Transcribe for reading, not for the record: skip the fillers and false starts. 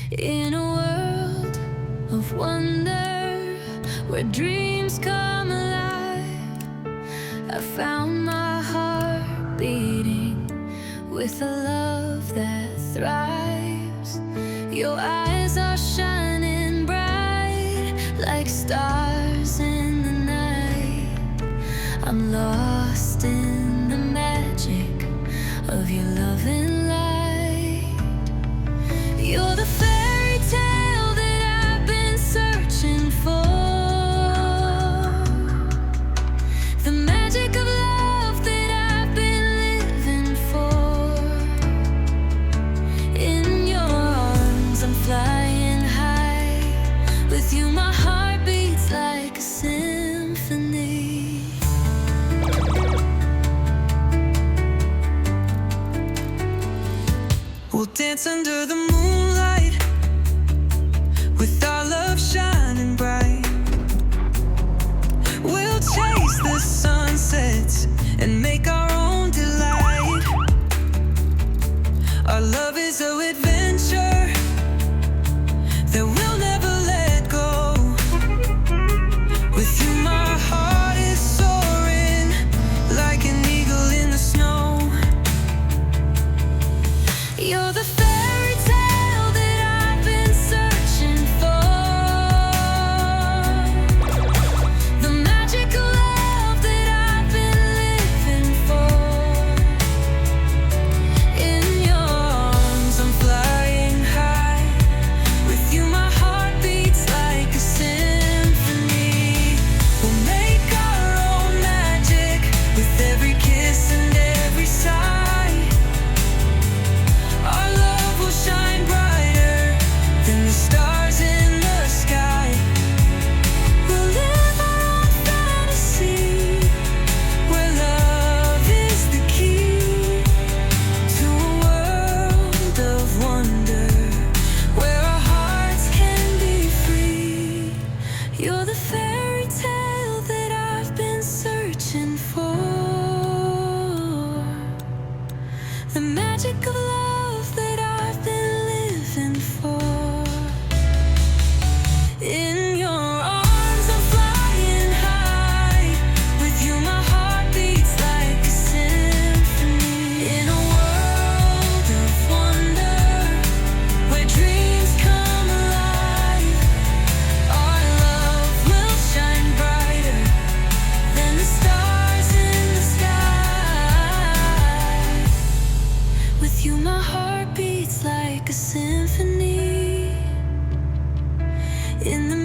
In a world of wonder, where dreams come alive, I found my heart beating with a love that thrives. Your eyes are shining bright like stars in the night. I'm lost in the magic of your loving light. You're the fairy tale that I've been searching for, the magic of love that I've been living for. In your arms I'm flying high, with you my heart beats like a symphony. We'll dance under the moonlight, with our love shining bright. We'll chase the sunsets and make our own delight. Our love is an adventure that we'll never let go. With you my heart is soaring like an eagle in the snow. You're the fairy tale that I've been searching for, the magic of love that I've been living for. In your arms I'm flying high, with you my heart beats like a symphony. We'll make our own magic with every kiss and every sigh. Our love will shine brighter than the stars in the sky. We'll live our own fantasy, where love is the key to a world of wonder, where our hearts can be free. You're the fairy tale that I've been searching for, the magic of love that I've been living for. In your arms I'm flying high, with you my heart beats like a symphony. In a world of wonder, where dreams come alive, our love will shine brighter than the stars in the sky. With you my heart beats like a symphony. In the